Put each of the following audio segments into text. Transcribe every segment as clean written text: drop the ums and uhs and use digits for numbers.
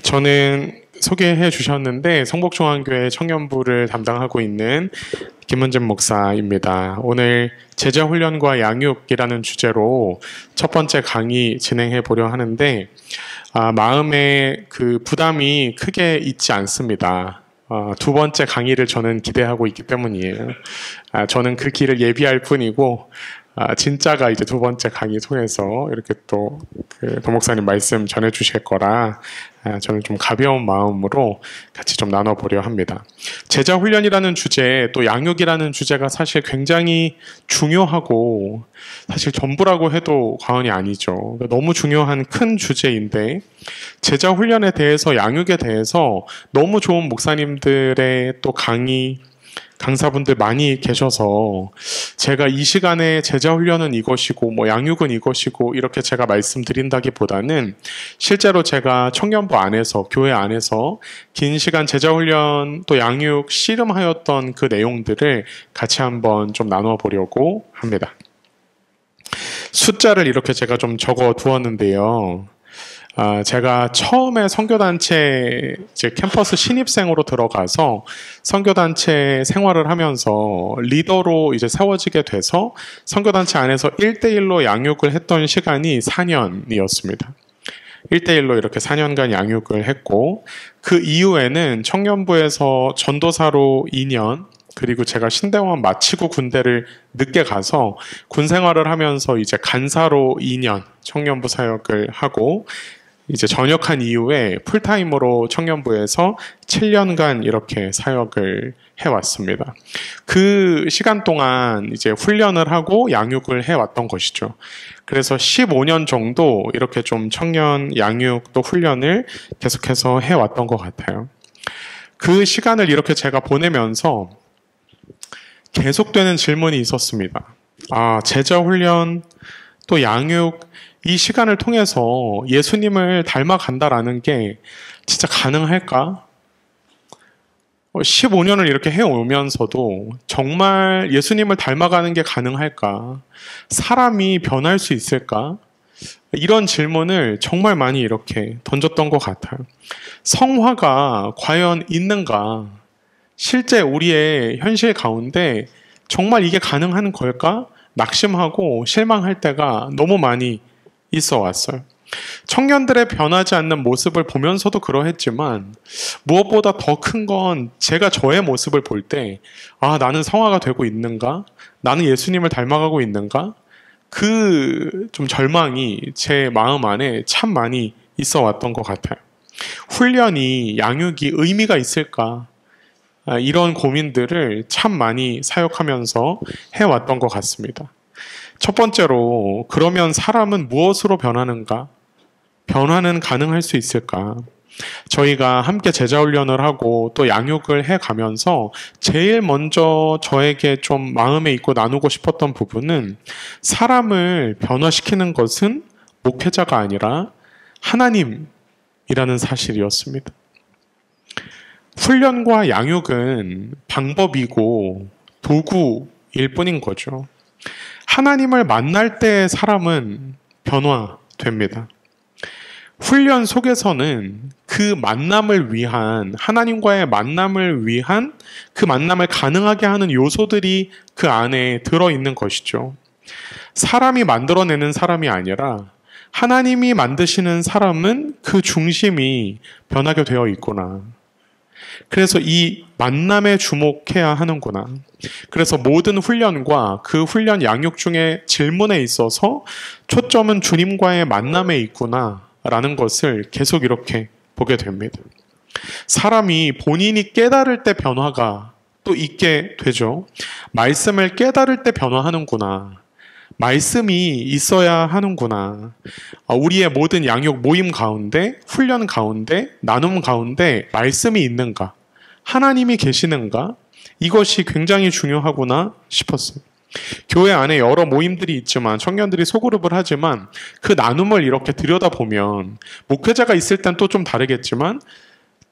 저는 소개해 주셨는데 성복중앙교회 청년부를 담당하고 있는 김은진 목사입니다. 오늘 제자훈련과 양육이라는 주제로 첫 번째 강의 진행해 보려 하는데 마음에 그 부담이 크게 있지 않습니다. 두 번째 강의를 저는 기대하고 있기 때문이에요. 저는 그 길을 예비할 뿐이고 진짜가 이제 두 번째 강의 통해서 이렇게 또 그 도목사님 말씀 전해 주실 거라 저는 좀 가벼운 마음으로 같이 좀 나눠보려 합니다. 제자훈련이라는 주제, 또 양육이라는 주제가 사실 굉장히 중요하고 사실 전부라고 해도 과언이 아니죠. 너무 중요한 큰 주제인데 제자훈련에 대해서, 양육에 대해서 너무 좋은 목사님들의 또 강사분들 많이 계셔서 제가 이 시간에 제자훈련은 이것이고 양육은 이것이고 이렇게 제가 말씀드린다기보다는 실제로 제가 청년부 안에서, 교회 안에서 긴 시간 제자훈련 또 양육 씨름하였던 그 내용들을 같이 한번 좀 나눠 보려고 합니다. 숫자를 이렇게 제가 좀 적어 두었는데요. 제가 처음에 선교단체 캠퍼스 신입생으로 들어가서 선교단체 생활을 하면서 리더로 이제 세워지게 돼서 선교단체 안에서 1대1로 양육을 했던 시간이 4년이었습니다. 1대1로 이렇게 4년간 양육을 했고 그 이후에는 청년부에서 전도사로 2년 그리고 제가 신대원 마치고 군대를 늦게 가서 군 생활을 하면서 이제 간사로 2년 청년부 사역을 하고 이제 전역한 이후에 풀타임으로 청년부에서 7년간 이렇게 사역을 해왔습니다. 그 시간 동안 이제 훈련을 하고 양육을 해왔던 것이죠. 그래서 15년 정도 이렇게 좀 청년 양육 또 훈련을 계속해서 해왔던 것 같아요. 그 시간을 이렇게 제가 보내면서 계속되는 질문이 있었습니다. 제자 훈련 또 양육 이 시간을 통해서 예수님을 닮아간다라는 게 진짜 가능할까? 15년을 이렇게 해오면서도 정말 예수님을 닮아가는 게 가능할까? 사람이 변할 수 있을까? 이런 질문을 정말 많이 이렇게 던졌던 것 같아요. 성화가 과연 있는가? 실제 우리의 현실 가운데 정말 이게 가능한 걸까? 낙심하고 실망할 때가 너무 많이 있어 왔어요. 청년들의 변하지 않는 모습을 보면서도 그러했지만 무엇보다 더 큰 건 제가 저의 모습을 볼 때 나는 성화가 되고 있는가? 나는 예수님을 닮아가고 있는가? 그 좀 절망이 제 마음 안에 참 많이 있어 왔던 것 같아요. 훈련이, 양육이 의미가 있을까? 이런 고민들을 참 많이 사역하면서 해왔던 것 같습니다. 첫 번째로, 그러면 사람은 무엇으로 변하는가? 변화는 가능할 수 있을까? 저희가 함께 제자훈련을 하고 또 양육을 해가면서 제일 먼저 저에게 좀 마음에 있고 나누고 싶었던 부분은 사람을 변화시키는 것은 목회자가 아니라 하나님이라는 사실이었습니다. 훈련과 양육은 방법이고 도구일 뿐인 거죠. 하나님을 만날 때 사람은 변화됩니다. 훈련 속에서는 그 만남을 위한, 하나님과의 만남을 위한 그 만남을 가능하게 하는 요소들이 그 안에 들어있는 것이죠. 사람이 만들어내는 사람이 아니라 하나님이 만드시는 사람은 그 중심이 변하게 되어 있구나. 그래서 이 만남에 주목해야 하는구나. 그래서 모든 훈련과 그 훈련 양육 중에 질문에 있어서 초점은 주님과의 만남에 있구나 라는 것을 계속 이렇게 보게 됩니다. 사람이 본인이 깨달을 때 변화가 또 있게 되죠. 말씀을 깨달을 때 변화하는구나. 말씀이 있어야 하는구나. 우리의 모든 양육 모임 가운데, 훈련 가운데, 나눔 가운데 말씀이 있는가? 하나님이 계시는가? 이것이 굉장히 중요하구나 싶었어요. 교회 안에 여러 모임들이 있지만, 청년들이 소그룹을 하지만 그 나눔을 이렇게 들여다보면 목회자가 있을 땐 또 좀 다르겠지만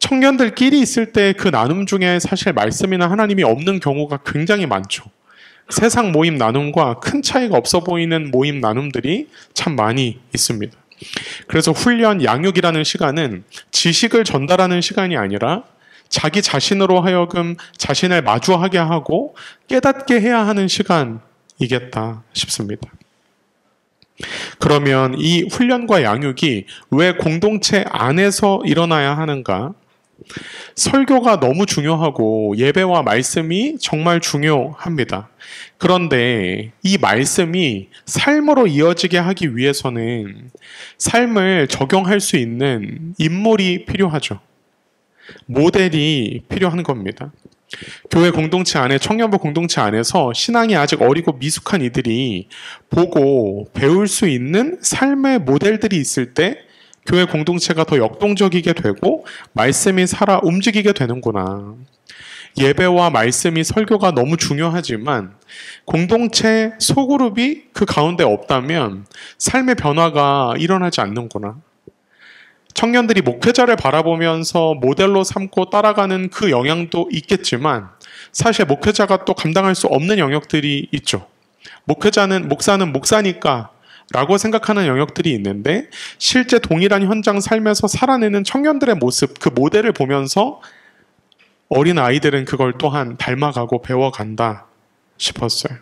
청년들끼리 있을 때 그 나눔 중에 사실 말씀이나 하나님이 없는 경우가 굉장히 많죠. 세상 모임 나눔과 큰 차이가 없어 보이는 모임 나눔들이 참 많이 있습니다. 그래서 훈련, 양육이라는 시간은 지식을 전달하는 시간이 아니라 자기 자신으로 하여금 자신을 마주하게 하고 깨닫게 해야 하는 시간이겠다 싶습니다. 그러면 이 훈련과 양육이 왜 공동체 안에서 일어나야 하는가? 설교가 너무 중요하고 예배와 말씀이 정말 중요합니다. 그런데 이 말씀이 삶으로 이어지게 하기 위해서는 삶을 적용할 수 있는 인물이 필요하죠. 모델이 필요한 겁니다. 교회 공동체 안에, 청년부 공동체 안에서 신앙이 아직 어리고 미숙한 이들이 보고 배울 수 있는 삶의 모델들이 있을 때 교회 공동체가 더 역동적이게 되고 말씀이 살아 움직이게 되는구나. 예배와 말씀이, 설교가 너무 중요하지만 공동체 소그룹이 그 가운데 없다면 삶의 변화가 일어나지 않는구나. 청년들이 목회자를 바라보면서 모델로 삼고 따라가는 그 영향도 있겠지만 사실 목회자가 또 감당할 수 없는 영역들이 있죠. 목사는 목사니까 라고 생각하는 영역들이 있는데 실제 동일한 현장 삶에서 살아내는 청년들의 모습, 그 모델을 보면서 어린 아이들은 그걸 또한 닮아가고 배워간다 싶었어요.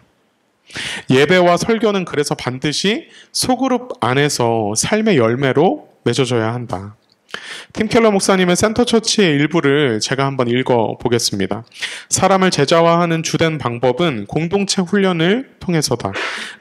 예배와 설교는 그래서 반드시 소그룹 안에서 삶의 열매로 맺어져야 한다. 팀 켈러 목사님의 센터처치의 일부를 제가 한번 읽어보겠습니다. 사람을 제자화하는 주된 방법은 공동체 훈련을 통해서다.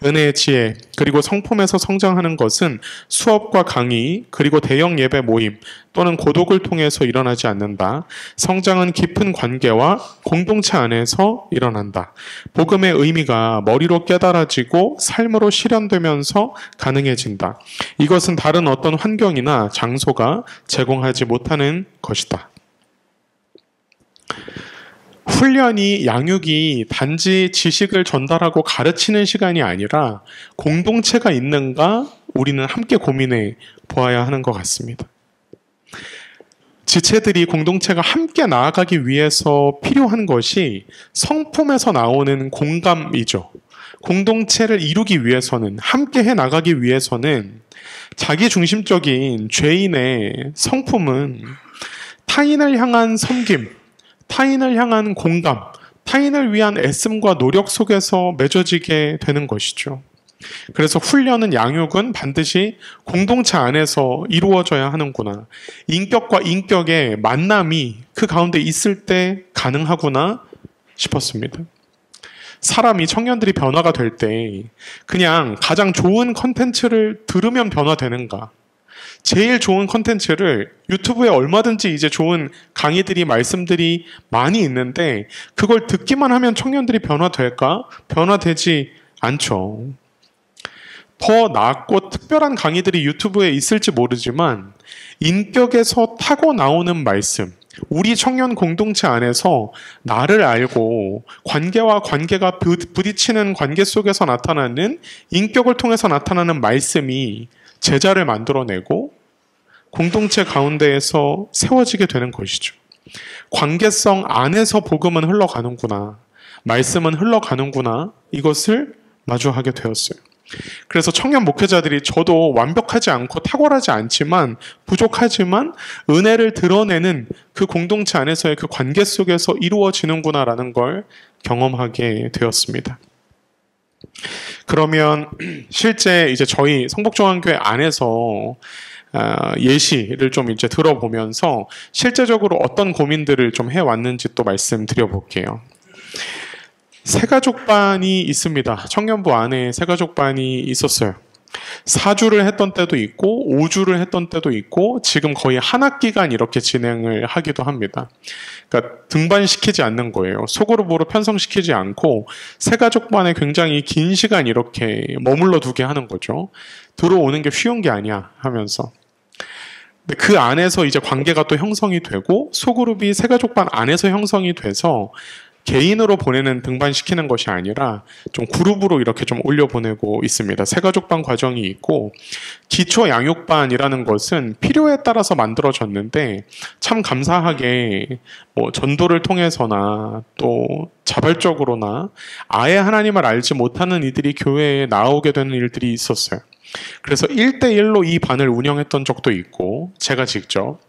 은혜의 지혜, 그리고 성품에서 성장하는 것은 수업과 강의, 그리고 대형 예배 모임 또는 고독을 통해서 일어나지 않는다. 성장은 깊은 관계와 공동체 안에서 일어난다. 복음의 의미가 머리로 깨달아지고 삶으로 실현되면서 가능해진다. 이것은 다른 어떤 환경이나 장소가 제공하지 못하는 것이다. 훈련이, 양육이 단지 지식을 전달하고 가르치는 시간이 아니라 공동체가 있는가 우리는 함께 고민해 보아야 하는 것 같습니다. 지체들이, 공동체가 함께 나아가기 위해서 필요한 것이 성품에서 나오는 공감이죠. 공동체를 이루기 위해서는, 함께 해 나가기 위해서는 자기중심적인 죄인의 성품은 타인을 향한 섬김, 타인을 향한 공감, 타인을 위한 애씀과 노력 속에서 맺어지게 되는 것이죠. 그래서 훈련은, 양육은 반드시 공동체 안에서 이루어져야 하는구나. 인격과 인격의 만남이 그 가운데 있을 때 가능하구나 싶었습니다. 사람이, 청년들이 변화가 될 때 그냥 가장 좋은 컨텐츠를 들으면 변화되는가? 제일 좋은 컨텐츠를 유튜브에 얼마든지 이제 좋은 강의들이, 말씀들이 많이 있는데 그걸 듣기만 하면 청년들이 변화될까? 변화되지 않죠. 더 낫고 특별한 강의들이 유튜브에 있을지 모르지만 인격에서 타고 나오는 말씀, 우리 청년 공동체 안에서 나를 알고 관계와 관계가 부딪히는 관계 속에서 나타나는, 인격을 통해서 나타나는 말씀이 제자를 만들어내고 공동체 가운데에서 세워지게 되는 것이죠. 관계성 안에서 복음은 흘러가는구나, 말씀은 흘러가는구나, 이것을 마주하게 되었어요. 그래서 청년 목회자들이, 저도 완벽하지 않고 탁월하지 않지만, 부족하지만 은혜를 드러내는 그 공동체 안에서의 그 관계 속에서 이루어지는구나라는 걸 경험하게 되었습니다. 그러면 실제 이제 저희 성북중앙교회 안에서 예시를 좀 이제 들어보면서 실제적으로 어떤 고민들을 좀 해왔는지 또 말씀드려볼게요. 새가족반이 있습니다. 청년부 안에 새가족반이 있었어요. 4주를 했던 때도 있고 5주를 했던 때도 있고 지금 거의 한 학기간 이렇게 진행을 하기도 합니다. 그러니까 등반시키지 않는 거예요. 소그룹으로 편성시키지 않고 새가족반에 굉장히 긴 시간 이렇게 머물러 두게 하는 거죠. 들어오는 게 쉬운 게 아니야 하면서. 근데 그 안에서 이제 관계가 또 형성이 되고 소그룹이 새가족반 안에서 형성이 돼서 개인으로 보내는 등반시키는 것이 아니라 좀 그룹으로 이렇게 좀 올려보내고 있습니다. 새가족반 과정이 있고 기초 양육반이라는 것은 필요에 따라서 만들어졌는데 참 감사하게 뭐 전도를 통해서나 또 자발적으로나 아예 하나님을 알지 못하는 이들이 교회에 나오게 되는 일들이 있었어요. 그래서 1대1로 이 반을 운영했던 적도 있고 제가 직접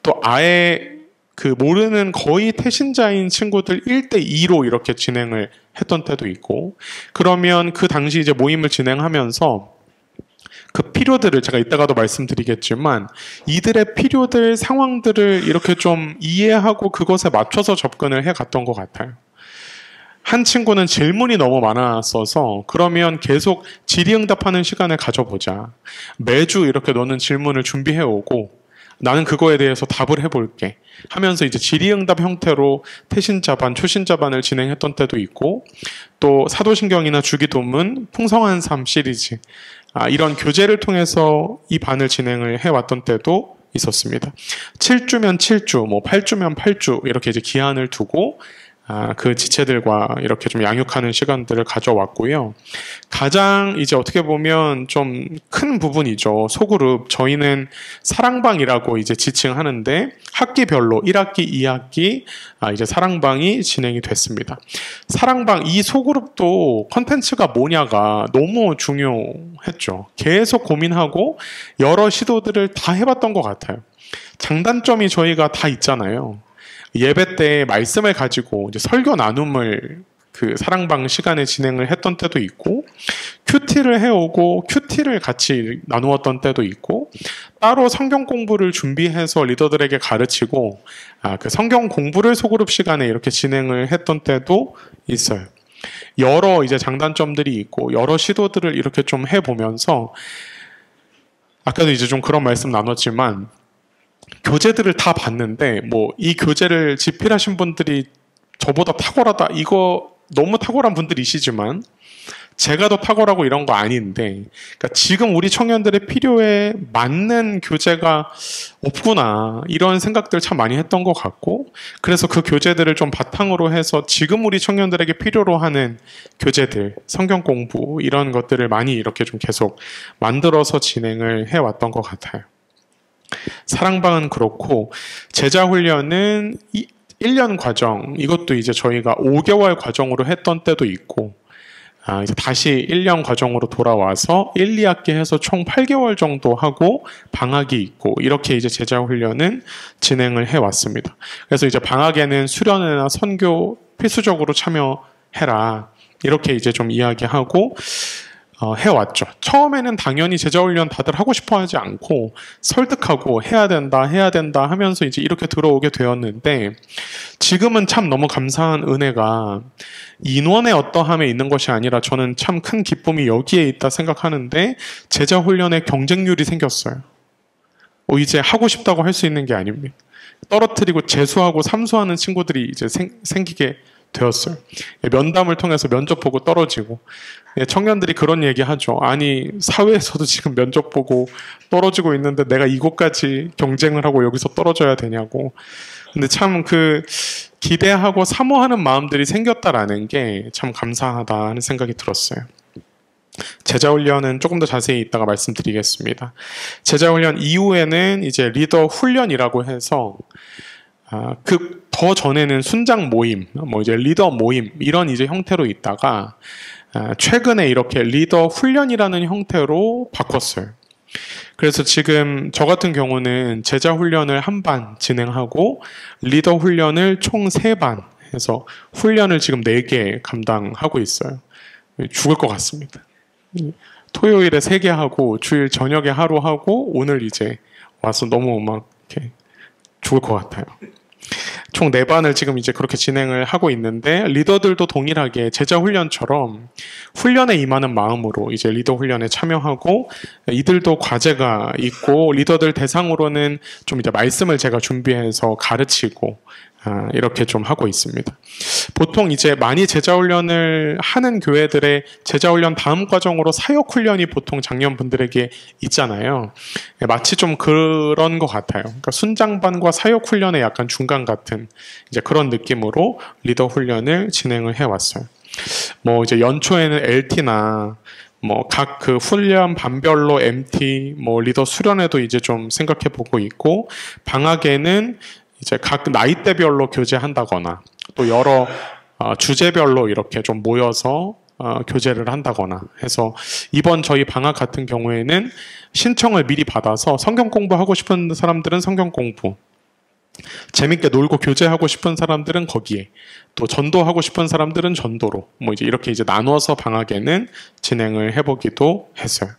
또 아예 그 모르는 거의 태신자인 친구들 1대2로 이렇게 진행을 했던 때도 있고 그러면 그 당시 이제 모임을 진행하면서 그 필요들을 제가 이따가도 말씀드리겠지만 이들의 필요들 상황들을 이렇게 좀 이해하고 그것에 맞춰서 접근을 해갔던 것 같아요. 한 친구는 질문이 너무 많았어서 그러면 계속 질의응답하는 시간을 가져보자. 매주 이렇게 너는 질문을 준비해오고 나는 그거에 대해서 답을 해볼게 하면서 이제 질의응답 형태로 태신자반, 초신자반을 진행했던 때도 있고 또 사도신경이나 주기도문, 풍성한 삶 시리즈 이런 교재를 통해서 이 반을 진행을 해왔던 때도 있었습니다. 7주면 7주, 뭐 8주면 8주 이렇게 이제 기한을 두고 그 지체들과 이렇게 좀 양육하는 시간들을 가져왔고요. 가장 이제 어떻게 보면 좀 큰 부분이죠. 소그룹 저희는 사랑방이라고 이제 지칭하는데 학기별로 1학기, 2학기 이제 사랑방이 진행이 됐습니다. 사랑방 이 소그룹도 컨텐츠가 뭐냐가 너무 중요했죠. 계속 고민하고 여러 시도들을 다 해봤던 것 같아요. 장단점이 저희가 다 있잖아요. 예배 때 말씀을 가지고 이제 설교 나눔을 그 사랑방 시간에 진행을 했던 때도 있고 큐티를 해오고 큐티를 같이 나누었던 때도 있고 따로 성경 공부를 준비해서 리더들에게 가르치고 그 성경 공부를 소그룹 시간에 이렇게 진행을 했던 때도 있어요. 여러 이제 장단점들이 있고 여러 시도들을 이렇게 좀 해보면서 아까도 이제 좀 그런 말씀 나눴지만 교재들을 다 봤는데 뭐 이 교재를 집필하신 분들이 저보다 탁월하다 이거 너무 탁월한 분들이시지만 제가 더 탁월하고 이런 거 아닌데 그러니까 지금 우리 청년들의 필요에 맞는 교재가 없구나 이런 생각들 참 많이 했던 것 같고 그래서 그 교재들을 좀 바탕으로 해서 지금 우리 청년들에게 필요로 하는 교재들 성경 공부 이런 것들을 많이 이렇게 좀 계속 만들어서 진행을 해왔던 것 같아요. 사랑방은 그렇고 제자훈련은 1년 과정 이것도 이제 저희가 5개월 과정으로 했던 때도 있고 이제 다시 1년 과정으로 돌아와서 1, 2학기 해서 총 8개월 정도 하고 방학이 있고 이렇게 이제 제자훈련은 진행을 해왔습니다. 그래서 이제 방학에는 수련회나 선교 필수적으로 참여해라 이렇게 이제 좀 이야기하고 해왔죠. 처음에는 당연히 제자훈련 다들 하고 싶어 하지 않고 설득하고 해야 된다 하면서 이제 이렇게 들어오게 되었는데 지금은 참 너무 감사한 은혜가 인원의 어떠함에 있는 것이 아니라 저는 참 큰 기쁨이 여기에 있다 생각하는데 제자훈련의 경쟁률이 생겼어요. 이제 하고 싶다고 할 수 있는 게 아닙니다. 떨어뜨리고 재수하고 삼수하는 친구들이 이제 생기게 되었어요. 면담을 통해서 면접 보고 떨어지고 청년들이 그런 얘기 하죠. 아니 사회에서도 지금 면접 보고 떨어지고 있는데 내가 이곳까지 경쟁을 하고 여기서 떨어져야 되냐고. 근데 참 그 기대하고 사모하는 마음들이 생겼다라는 게 참 감사하다 하는 생각이 들었어요. 제자훈련은 조금 더 자세히 이따가 말씀드리겠습니다. 제자훈련 이후에는 이제 리더 훈련이라고 해서 그 더 전에는 순장 모임, 뭐 이제 리더 모임 이런 이제 형태로 있다가 최근에 이렇게 리더 훈련이라는 형태로 바꿨어요. 그래서 지금 저 같은 경우는 제자 훈련을 한 반 진행하고 리더 훈련을 총 3반 해서 훈련을 지금 4개 감당하고 있어요. 죽을 것 같습니다. 토요일에 3개 하고 주일 저녁에 하루 하고 오늘 이제 와서 너무 막 이렇게 죽을 것 같아요. 총 4반을 지금 이제 그렇게 진행을 하고 있는데 리더들도 동일하게 제자 훈련처럼 훈련에 임하는 마음으로 이제 리더 훈련에 참여하고 이들도 과제가 있고 리더들 대상으로는 좀 이제 말씀을 제가 준비해서 가르치고 이렇게 좀 하고 있습니다. 보통 이제 많이 제자훈련을 하는 교회들의 제자훈련 다음 과정으로 사역훈련이 보통 장년분들에게 있잖아요. 마치 좀 그런 것 같아요. 그러니까 순장반과 사역훈련의 약간 중간 같은 하는 이제 그런 느낌으로 리더 훈련을 진행을 해왔어요. 뭐 이제 연초에는 LT나 뭐 각 그 훈련 반별로 MT, 뭐 리더 수련회도 이제 좀 생각해 보고 있고, 방학에는 이제 각 나이대별로 교제한다거나 또 여러 주제별로 이렇게 좀 모여서 교제를 한다거나 해서, 이번 저희 방학 같은 경우에는 신청을 미리 받아서 성경 공부하고 싶은 사람들은 성경 공부, 재밌게 놀고 교제하고 싶은 사람들은 거기에, 또 전도하고 싶은 사람들은 전도로, 뭐 이제 이렇게 이제 나눠서 방학에는 진행을 해보기도 했어요.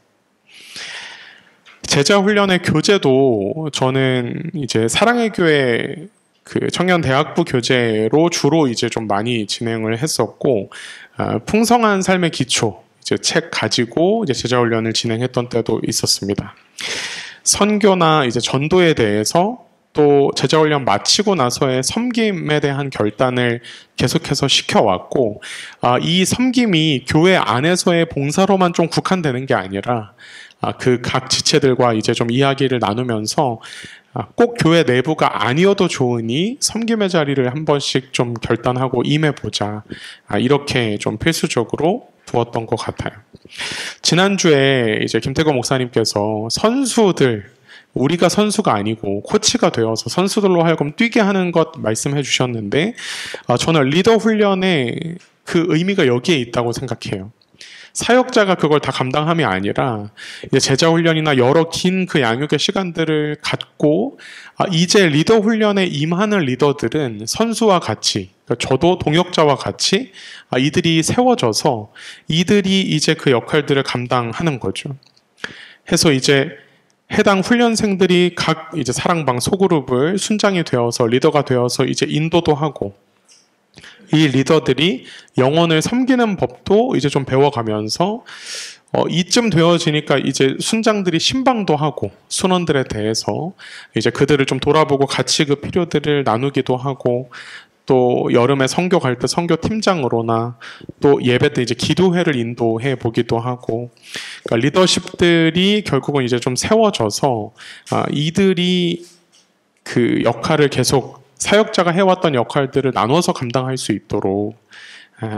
제자 훈련의 교재도 저는 이제 사랑의 교회 그 청년 대학부 교재로 주로 이제 좀 많이 진행을 했었고, 풍성한 삶의 기초 이제 책 가지고 이제 제자 훈련을 진행했던 때도 있었습니다. 선교나 이제 전도에 대해서, 또 제자훈련 마치고 나서의 섬김에 대한 결단을 계속해서 시켜왔고, 이 섬김이 교회 안에서의 봉사로만 좀 국한되는 게 아니라 그 각 지체들과 이제 좀 이야기를 나누면서 꼭 교회 내부가 아니어도 좋으니 섬김의 자리를 한 번씩 좀 결단하고 임해보자, 이렇게 좀 필수적으로 두었던 것 같아요. 지난주에 이제 김태거 목사님께서 선수들, 우리가 선수가 아니고 코치가 되어서 선수들로 하여금 뛰게 하는 것 말씀해 주셨는데, 저는 리더 훈련의 그 의미가 여기에 있다고 생각해요. 사역자가 그걸 다 감당함이 아니라 이제 제자 훈련이나 여러 긴 그 양육의 시간들을 갖고, 이제 리더 훈련에 임하는 리더들은 선수와 같이, 그러니까 저도 동역자와 같이 이들이 세워져서 이들이 이제 그 역할들을 감당하는 거죠. 해서 이제 해당 훈련생들이 각 이제 사랑방 소그룹을 순장이 되어서 리더가 되어서 이제 인도도 하고, 이 리더들이 영혼을 섬기는 법도 이제 좀 배워가면서 이쯤 되어지니까 이제 순장들이 신방도 하고, 순원들에 대해서 이제 그들을 좀 돌아보고 같이 그 필요들을 나누기도 하고, 또 여름에 선교 갈 때 선교 팀장으로나 또 예배 때 이제 기도회를 인도해 보기도 하고, 그러니까 리더십들이 결국은 이제 좀 세워져서 이들이 그 역할을 계속 사역자가 해왔던 역할들을 나눠서 감당할 수 있도록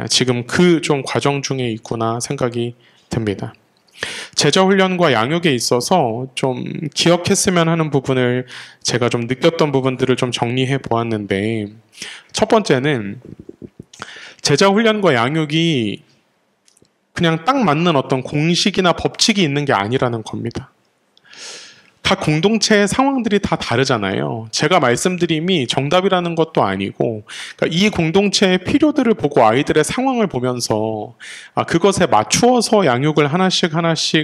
지금 그 좀 과정 중에 있구나 생각이 듭니다. 제자 훈련과 양육에 있어서 좀 기억했으면 하는 부분을, 제가 좀 느꼈던 부분들을 좀 정리해 보았는데, 첫 번째는 제자 훈련과 양육이 그냥 딱 맞는 어떤 공식이나 법칙이 있는 게 아니라는 겁니다. 각 공동체의 상황들이 다 다르잖아요. 제가 말씀드림이 정답이라는 것도 아니고, 그러니까 이 공동체의 필요들을 보고 아이들의 상황을 보면서 그것에 맞추어서 양육을 하나씩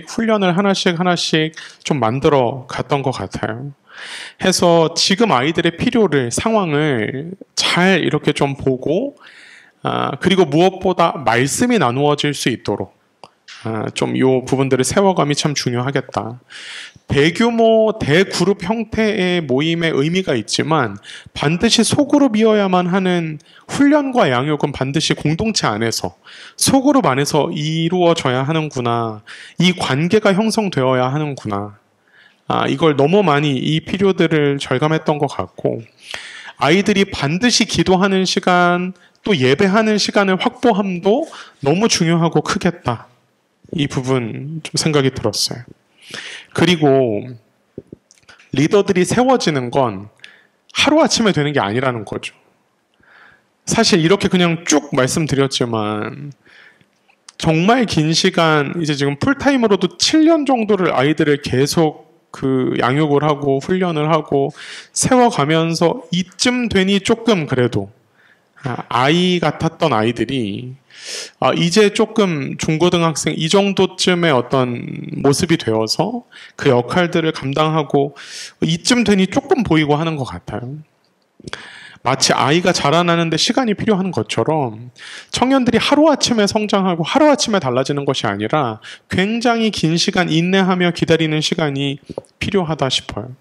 훈련을 하나씩 좀 만들어 갔던 것 같아요. 해서 지금 아이들의 필요를, 상황을 잘 이렇게 좀 보고, 그리고 무엇보다 말씀이 나누어질 수 있도록 좀 이 부분들을 세워감이 참 중요하겠다. 대규모 대그룹 형태의 모임의 의미가 있지만 반드시 소그룹이어야만 하는 훈련과 양육은 반드시 공동체 안에서, 소그룹 안에서 이루어져야 하는구나. 이 관계가 형성되어야 하는구나. 이걸 너무 많이 이 필요들을 절감했던 것 같고, 아이들이 반드시 기도하는 시간, 또 예배하는 시간을 확보함도 너무 중요하고 크겠다. 이 부분 좀 생각이 들었어요. 그리고 리더들이 세워지는 건 하루아침에 되는 게 아니라는 거죠. 사실 이렇게 그냥 쭉 말씀드렸지만 정말 긴 시간, 이제 지금 풀타임으로도 7년 정도를 아이들을 계속 그 양육을 하고 훈련을 하고 세워가면서 이쯤 되니 조금 그래도 아이 같았던 아이들이 이제 조금 중고등학생 이 정도쯤의 어떤 모습이 되어서 그 역할들을 감당하고 이쯤 되니 조금 보이고 하는 것 같아요. 마치 아이가 자라나는데 시간이 필요한 것처럼 청년들이 하루아침에 성장하고 하루아침에 달라지는 것이 아니라 굉장히 긴 시간 인내하며 기다리는 시간이 필요하다 싶어요.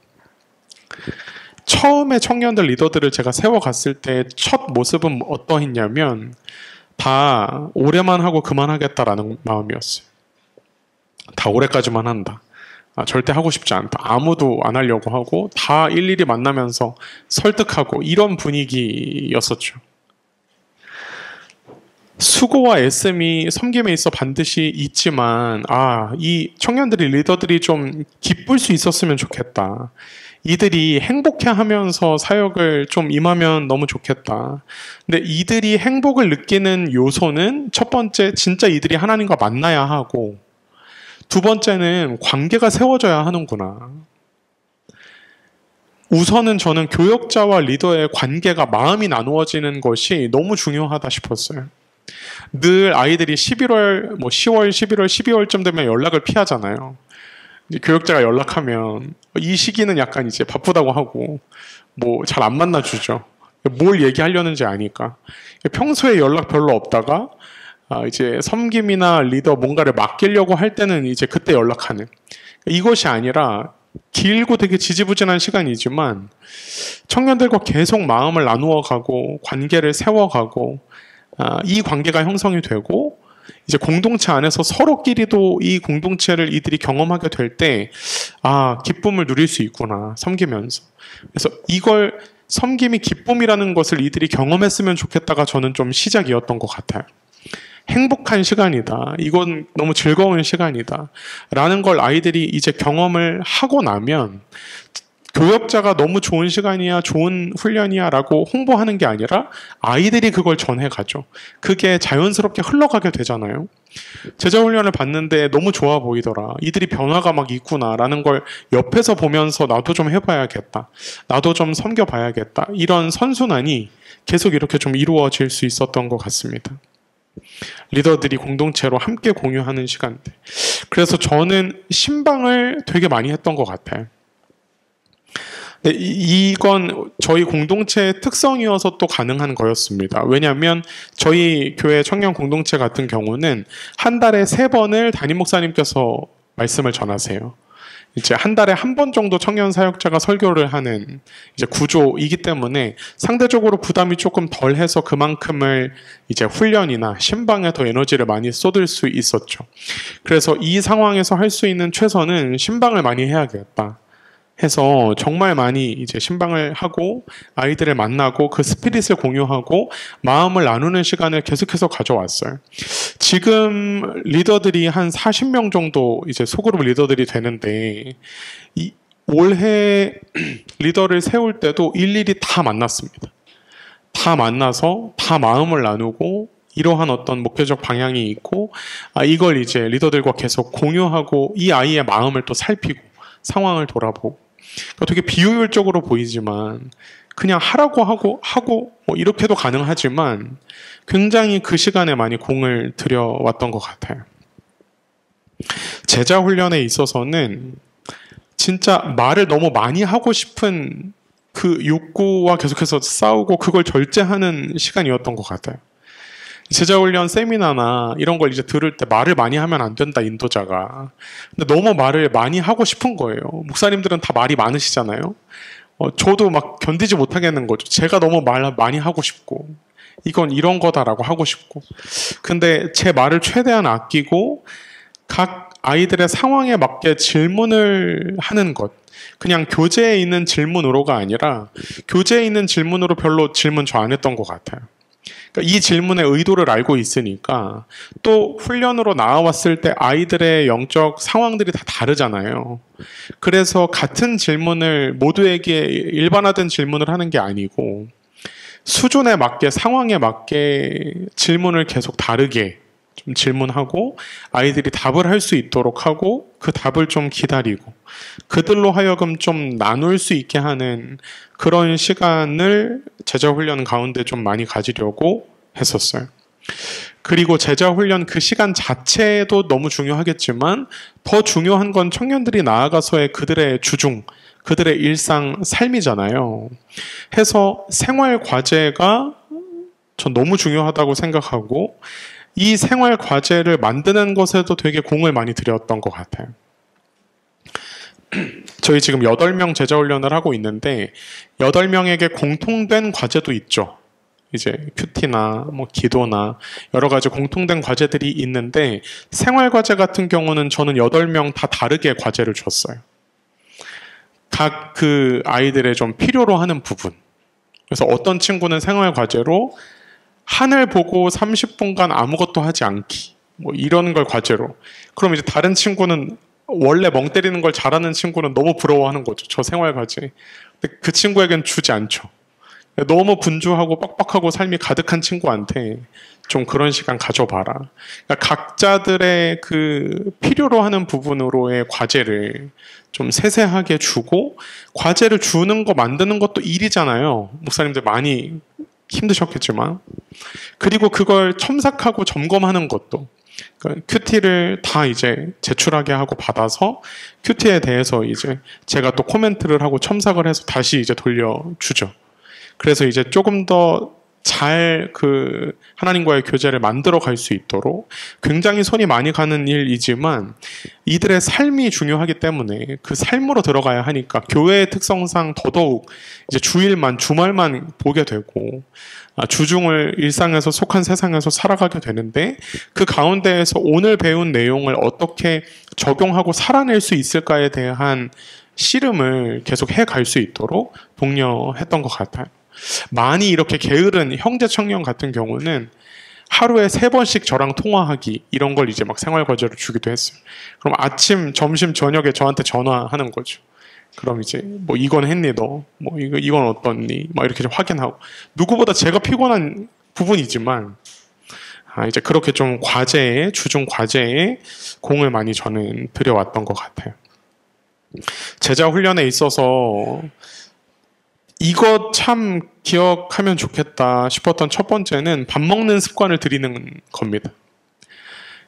처음에 청년들 리더들을 제가 세워갔을 때 첫 모습은 어떠했냐면 다 올해만 하고 그만하겠다라는 마음이었어요. 다 올해까지만 한다. 절대 하고 싶지 않다. 아무도 안 하려고 하고 다 일일이 만나면서 설득하고 이런 분위기였었죠. 수고와 애씀이 섬김에 있어 반드시 있지만 이 청년들이 리더들이 좀 기쁠 수 있었으면 좋겠다. 이들이 행복해하면서 사역을 좀 임하면 너무 좋겠다. 근데 이들이 행복을 느끼는 요소는 첫 번째 진짜 이들이 하나님과 만나야 하고 두 번째는 관계가 세워져야 하는구나. 우선은 저는 교역자와 리더의 관계가 마음이 나누어지는 것이 너무 중요하다 싶었어요. 늘 아이들이 11월, 10월, 11월, 12월쯤 되면 연락을 피하잖아요. 이제 교역자가 연락하면 이 시기는 약간 이제 바쁘다고 하고 잘 안 만나주죠. 뭘 얘기하려는지 아니까. 평소에 연락 별로 없다가 이제 섬김이나 리더 뭔가를 맡기려고 할 때는 이제 그때 연락하는. 이것이 아니라 길고 되게 지지부진한 시간이지만 청년들과 계속 마음을 나누어 가고 관계를 세워가고 이 관계가 형성이 되고 이제 공동체 안에서 서로끼리도 이 공동체를 이들이 경험하게 될 때 기쁨을 누릴 수 있구나 섬기면서. 그래서 이걸 섬김이 기쁨이라는 것을 이들이 경험했으면 좋겠다가 저는 좀 시작이었던 것 같아요. 행복한 시간이다. 이건 너무 즐거운 시간이다. 라는 걸 아이들이 이제 경험을 하고 나면 교역자가 너무 좋은 시간이야, 좋은 훈련이야 라고 홍보하는 게 아니라 아이들이 그걸 전해가죠. 그게 자연스럽게 흘러가게 되잖아요. 제자훈련을 받는데 너무 좋아 보이더라. 이들이 변화가 막 있구나 라는 걸 옆에서 보면서 나도 좀 해봐야겠다. 나도 좀 섬겨봐야겠다. 이런 선순환이 계속 이렇게 좀 이루어질 수 있었던 것 같습니다. 리더들이 공동체로 함께 공유하는 시간들. 그래서 저는 신방을 되게 많이 했던 것 같아요. 네, 이건 저희 공동체의 특성이어서 또 가능한 거였습니다. 왜냐하면 저희 교회 청년 공동체 같은 경우는 한 달에 3번을 담임 목사님께서 말씀을 전하세요. 이제 한 달에 한 번 정도 청년 사역자가 설교를 하는 이제 구조이기 때문에 상대적으로 부담이 조금 덜해서 그만큼을 이제 훈련이나 신방에 더 에너지를 많이 쏟을 수 있었죠. 그래서 이 상황에서 할 수 있는 최선은 신방을 많이 해야겠다 해서 정말 많이 이제 신방을 하고 아이들을 만나고 그 스피릿을 공유하고 마음을 나누는 시간을 계속해서 가져왔어요. 지금 리더들이 한 40명 정도 이제 소그룹 리더들이 되는데 올해 리더를 세울 때도 일일이 다 만났습니다. 다 만나서 다 마음을 나누고 이러한 어떤 목표적 방향이 있고 이걸 이제 리더들과 계속 공유하고 이 아이의 마음을 또 살피고 상황을 돌아보고 되게 비효율적으로 보이지만 그냥 하라고 하고 이렇게도 가능하지만 굉장히 그 시간에 많이 공을 들여왔던 것 같아요. 제자 훈련에 있어서는 진짜 말을 너무 많이 하고 싶은 그 욕구와 계속해서 싸우고 그걸 절제하는 시간이었던 것 같아요. 제자훈련 세미나나 이런 걸 이제 들을 때 말을 많이 하면 안 된다, 인도자가. 근데 너무 말을 많이 하고 싶은 거예요. 목사님들은 다 말이 많으시잖아요. 저도 막 견디지 못하겠는 거죠. 제가 너무 말 많이 하고 싶고, 이건 이런 거다라고 하고 싶고. 근데 제 말을 최대한 아끼고, 각 아이들의 상황에 맞게 질문을 하는 것. 그냥 교재에 있는 질문으로가 아니라, 교재에 있는 질문으로 별로 질문 저 안 했던 것 같아요. 그러니까 이 질문의 의도를 알고 있으니까 또 훈련으로 나와왔을 때 아이들의 영적 상황들이 다 다르잖아요. 그래서 같은 질문을 모두에게 일반화된 질문을 하는 게 아니고 수준에 맞게 상황에 맞게 질문을 계속 다르게 좀 질문하고 아이들이 답을 할 수 있도록 하고 그 답을 좀 기다리고 그들로 하여금 좀 나눌 수 있게 하는 그런 시간을 제자훈련 가운데 좀 많이 가지려고 했었어요. 그리고 제자훈련 그 시간 자체도 너무 중요하겠지만 더 중요한 건 청년들이 나아가서의 그들의 주중, 그들의 일상 삶이잖아요. 해서 생활 과제가 전 너무 중요하다고 생각하고 이 생활 과제를 만드는 것에도 되게 공을 많이 들였던 것 같아요. 저희 지금 8명 제자훈련을 하고 있는데 8명에게 공통된 과제도 있죠. 이제 큐티나 뭐 기도나 여러 가지 공통된 과제들이 있는데 생활과제 같은 경우는 저는 8명 다 다르게 과제를 줬어요. 각 그 아이들의 좀 필요로 하는 부분. 그래서 어떤 친구는 생활과제로 하늘 보고 30분간 아무것도 하지 않기. 뭐 이런 걸 과제로. 그럼 이제 다른 친구는 원래 멍 때리는 걸 잘하는 친구는 너무 부러워하는 거죠. 저 생활과제. 근데 그 친구에겐 주지 않죠. 너무 분주하고 빡빡하고 삶이 가득한 친구한테 좀 그런 시간 가져봐라. 그러니까 각자들의 그 필요로 하는 부분으로의 과제를 좀 세세하게 주고, 과제를 주는 거 만드는 것도 일이잖아요. 목사님들 많이 힘드셨겠지만. 그리고 그걸 첨삭하고 점검하는 것도. 그러니까 큐티를 다 이제 제출하게 하고 받아서 큐티에 대해서 이제 제가 또 코멘트를 하고 첨삭을 해서 다시 이제 돌려주죠. 그래서 이제 조금 더 잘 그 하나님과의 교제를 만들어 갈 수 있도록 굉장히 손이 많이 가는 일이지만 이들의 삶이 중요하기 때문에 그 삶으로 들어가야 하니까 교회의 특성상 더더욱 이제 주일만, 주말만 보게 되고 주중을 일상에서 속한 세상에서 살아가게 되는데 그 가운데에서 오늘 배운 내용을 어떻게 적용하고 살아낼 수 있을까에 대한 씨름을 계속 해갈 수 있도록 독려했던 것 같아요. 많이 이렇게 게으른 형제 청년 같은 경우는 하루에 3번씩 저랑 통화하기 이런 걸 이제 막 생활과제로 주기도 했어요. 그럼 아침, 점심, 저녁에 저한테 전화하는 거죠. 그럼 이제 뭐 이건 했니 너? 뭐 이건 어떻니? 막 이렇게 좀 확인하고 누구보다 제가 피곤한 부분이지만 이제 그렇게 좀 과제에 주중 과제에 공을 많이 저는 들여왔던 것 같아요. 제자 훈련에 있어서 이거 참 기억하면 좋겠다 싶었던 첫 번째는 밥 먹는 습관을 들이는 겁니다.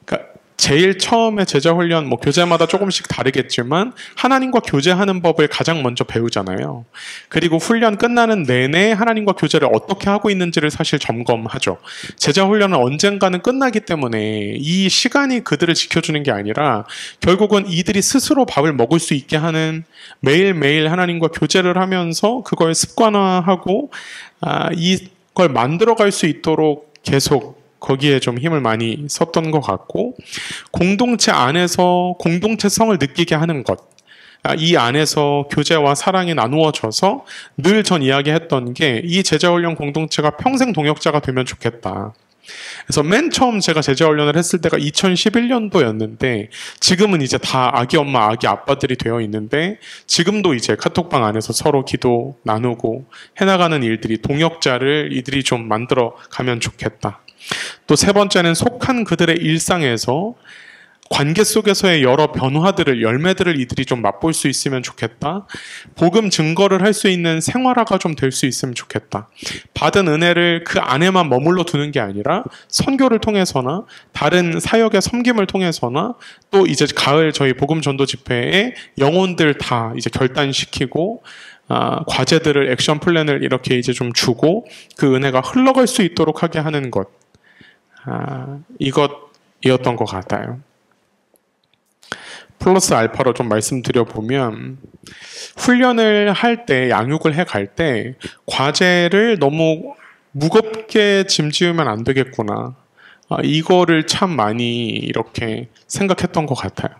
그러니까 제일 처음에 제자훈련, 뭐 교재마다 조금씩 다르겠지만 하나님과 교제하는 법을 가장 먼저 배우잖아요. 그리고 훈련 끝나는 내내 하나님과 교제를 어떻게 하고 있는지를 사실 점검하죠. 제자훈련은 언젠가는 끝나기 때문에 이 시간이 그들을 지켜주는 게 아니라 결국은 이들이 스스로 밥을 먹을 수 있게 하는 매일매일 하나님과 교제를 하면서 그걸 습관화하고 이걸 만들어갈 수 있도록 계속 거기에 좀 힘을 많이 썼던 것 같고, 공동체 안에서 공동체성을 느끼게 하는 것, 이 안에서 교제와 사랑이 나누어져서 늘 전 이야기했던 게 이 제자훈련 공동체가 평생 동역자가 되면 좋겠다. 그래서 맨 처음 제가 제자훈련을 했을 때가 2011년도였는데 지금은 이제 다 아기 엄마, 아기 아빠들이 되어 있는데 지금도 이제 카톡방 안에서 서로 기도 나누고 해나가는 일들이 동역자를 이들이 좀 만들어 가면 좋겠다. 또 세 번째는 속한 그들의 일상에서 관계 속에서의 여러 변화들을, 열매들을 이들이 좀 맛볼 수 있으면 좋겠다. 복음 증거를 할 수 있는 생활화가 좀 될 수 있으면 좋겠다. 받은 은혜를 그 안에만 머물러 두는 게 아니라 선교를 통해서나 다른 사역의 섬김을 통해서나 또 이제 가을 저희 복음 전도 집회에 영혼들 다 이제 결단시키고 과제들을, 액션 플랜을 이렇게 이제 좀 주고 그 은혜가 흘러갈 수 있도록 하게 하는 것. 이것이었던 것 같아요. 플러스 알파로 좀 말씀드려보면 훈련을 할 때, 양육을 해갈 때 과제를 너무 무겁게 짐지으면 안 되겠구나. 이거를 참 많이 이렇게 생각했던 것 같아요.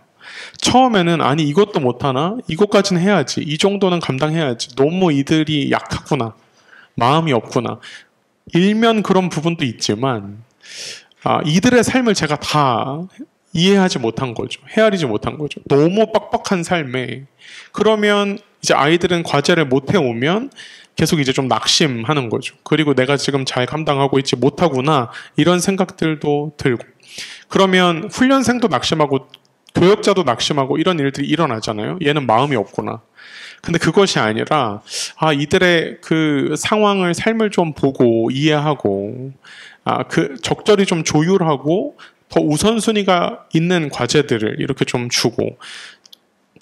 처음에는 아니 이것도 못하나? 이것까지는 해야지. 이 정도는 감당해야지. 너무 이들이 약하구나. 마음이 없구나. 일면 그런 부분도 있지만 이들의 삶을 제가 다 이해하지 못한 거죠. 헤아리지 못한 거죠. 너무 빡빡한 삶에. 그러면 이제 아이들은 과제를 못 해오면 계속 이제 좀 낙심하는 거죠. 그리고 내가 지금 잘 감당하고 있지 못하구나. 이런 생각들도 들고. 그러면 훈련생도 낙심하고 교역자도 낙심하고 이런 일들이 일어나잖아요. 얘는 마음이 없구나. 근데 그것이 아니라 이들의 그 상황을, 삶을 좀 보고 이해하고 그 적절히 좀 조율하고 더 우선순위가 있는 과제들을 이렇게 좀 주고,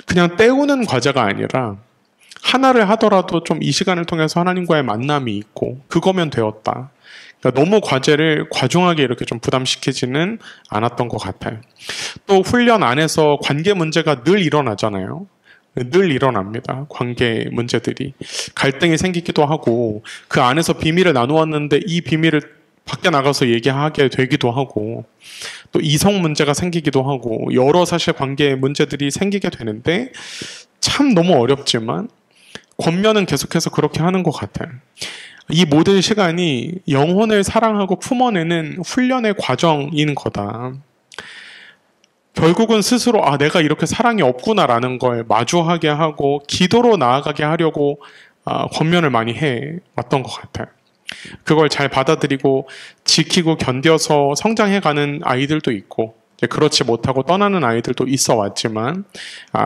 그냥 때우는 과제가 아니라 하나를 하더라도 좀 이 시간을 통해서 하나님과의 만남이 있고 그거면 되었다. 그러니까 너무 과제를 과중하게 이렇게 좀 부담시키지는 않았던 것 같아요. 또 훈련 안에서 관계 문제가 늘 일어나잖아요. 늘 일어납니다. 관계 문제들이. 갈등이 생기기도 하고 그 안에서 비밀을 나누었는데 이 비밀을 밖에 나가서 얘기하게 되기도 하고 또 이성 문제가 생기기도 하고 여러 사실 관계 문제들이 생기게 되는데 참 너무 어렵지만 권면은 계속해서 그렇게 하는 것 같아요. 이 모든 시간이 영혼을 사랑하고 품어내는 훈련의 과정인 거다. 결국은 스스로 내가 이렇게 사랑이 없구나라는 걸 마주하게 하고 기도로 나아가게 하려고 권면을 많이 해왔던 것 같아요. 그걸 잘 받아들이고 지키고 견뎌서 성장해가는 아이들도 있고 그렇지 못하고 떠나는 아이들도 있어 왔지만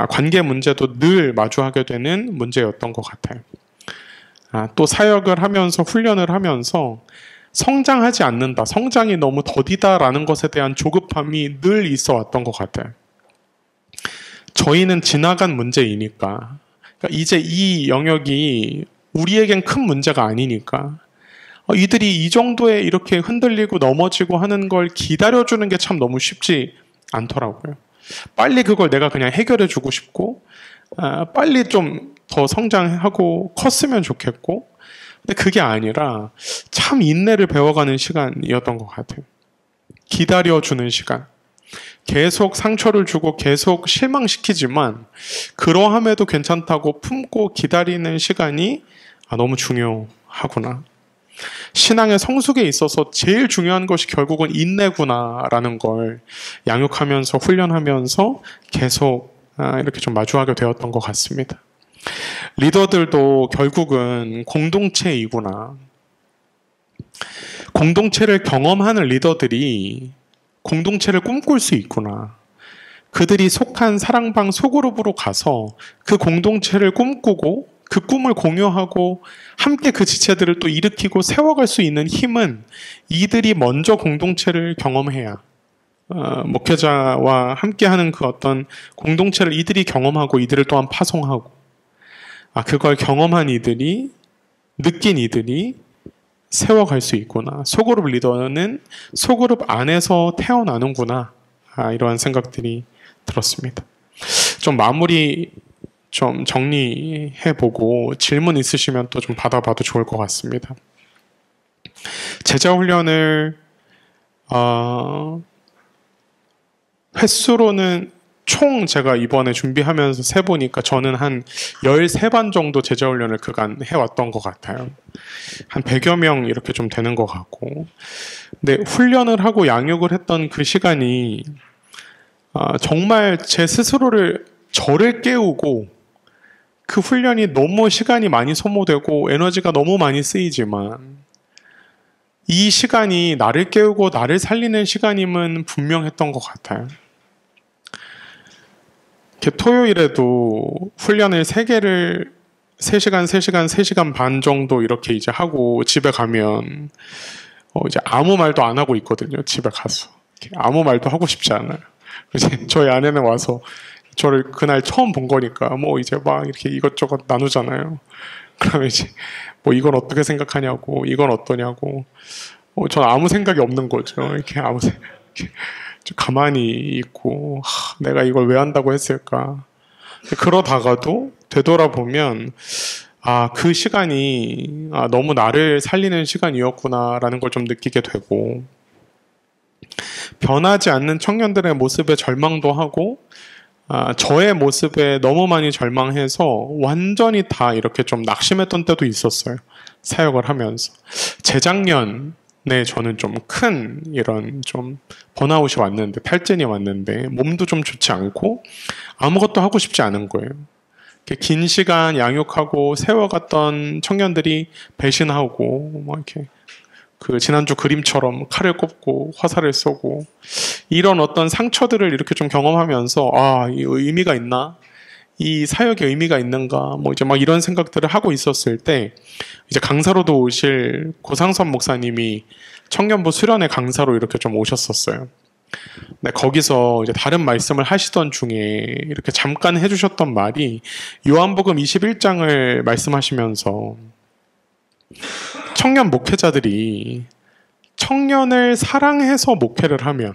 관계 문제도 늘 마주하게 되는 문제였던 것 같아요. 또 사역을 하면서 훈련을 하면서 성장하지 않는다, 성장이 너무 더디다라는 것에 대한 조급함이 늘 있어 왔던 것 같아요. 저희는 지나간 문제이니까, 그러니까 이제 이 영역이 우리에겐 큰 문제가 아니니까 이들이 이 정도에 이렇게 흔들리고 넘어지고 하는 걸 기다려주는 게 참 너무 쉽지 않더라고요. 빨리 그걸 내가 그냥 해결해주고 싶고 빨리 좀 더 성장하고 컸으면 좋겠고 근데 그게 아니라 참 인내를 배워가는 시간이었던 것 같아요. 기다려주는 시간. 계속 상처를 주고 계속 실망시키지만 그러함에도 괜찮다고 품고 기다리는 시간이 너무 중요하구나. 신앙의 성숙에 있어서 제일 중요한 것이 결국은 인내구나라는 걸 양육하면서 훈련하면서 계속 이렇게 좀 마주하게 되었던 것 같습니다. 리더들도 결국은 공동체이구나. 공동체를 경험하는 리더들이 공동체를 꿈꿀 수 있구나. 그들이 속한 사랑방 소그룹으로 가서 그 공동체를 꿈꾸고 그 꿈을 공유하고 함께 그 지체들을 또 일으키고 세워갈 수 있는 힘은 이들이 먼저 공동체를 경험해야 목회자와 함께하는 그 어떤 공동체를 이들이 경험하고 이들을 또한 파송하고 그걸 경험한 이들이 느낀 이들이 세워갈 수 있구나. 소그룹 리더는 소그룹 안에서 태어나는구나. 이러한 생각들이 들었습니다. 좀 마무리 좀 정리해보고 질문 있으시면 또 좀 받아봐도 좋을 것 같습니다. 제자훈련을 횟수로는 총 제가 이번에 준비하면서 세보니까 저는 한 13번 정도 제자훈련을 그간 해왔던 것 같아요. 한 100여 명 이렇게 좀 되는 것 같고. 근데 훈련을 하고 양육을 했던 그 시간이 정말 제 스스로를 저를 깨우고 그 훈련이 너무 시간이 많이 소모되고 에너지가 너무 많이 쓰이지만 이 시간이 나를 깨우고 나를 살리는 시간임은 분명했던 것 같아요. 토요일에도 훈련을 3개를 3시간, 3시간, 3시간 반 정도 이렇게 이제 하고 집에 가면 이제 아무 말도 안 하고 있거든요. 집에 가서. 아무 말도 하고 싶지 않아요. 이제 저희 아내는 와서 저를 그날 처음 본 거니까 이제 막 이렇게 이것저것 나누잖아요. 그러면 이제 이건 어떻게 생각하냐고, 이건 어떠냐고. 전 아무 생각이 없는 거죠. 이렇게 아무 생각. 가만히 있고 내가 이걸 왜 한다고 했을까. 그러다가도 되돌아보면 그 시간이 너무 나를 살리는 시간이었구나라는 걸 좀 느끼게 되고 변하지 않는 청년들의 모습에 절망도 하고 저의 모습에 너무 많이 절망해서 완전히 다 이렇게 좀 낙심했던 때도 있었어요. 사역을 하면서. 재작년에 저는 좀 큰 이런 좀 번아웃이 왔는데, 탈진이 왔는데 몸도 좀 좋지 않고 아무것도 하고 싶지 않은 거예요. 긴 시간 양육하고 세워갔던 청년들이 배신하고 이렇게 그 지난주 그림처럼 칼을 꼽고 화살을 쏘고 이런 어떤 상처들을 이렇게 좀 경험하면서 이 의미가 있나? 이 사역에 의미가 있는가? 이제 막 이런 생각들을 하고 있었을 때 이제 강사로도 오실 고상선 목사님이 청년부 수련회 강사로 이렇게 좀 오셨었어요. 네, 거기서 이제 다른 말씀을 하시던 중에 이렇게 잠깐 해주셨던 말이 요한복음 21장을 말씀하시면서 청년 목회자들이 청년을 사랑해서 목회를 하면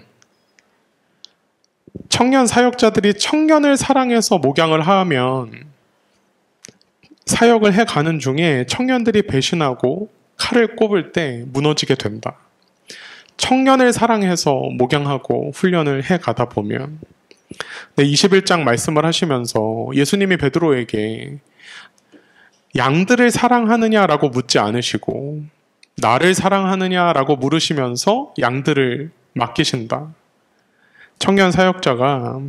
청년 사역자들이 청년을 사랑해서 목양을 하면 사역을 해가는 중에 청년들이 배신하고 칼을 꼽을 때 무너지게 된다. 청년을 사랑해서 목양하고 훈련을 해가다 보면 21장 말씀을 하시면서 예수님이 베드로에게 양들을 사랑하느냐라고 묻지 않으시고 나를 사랑하느냐라고 물으시면서 양들을 맡기신다. 청년 사역자가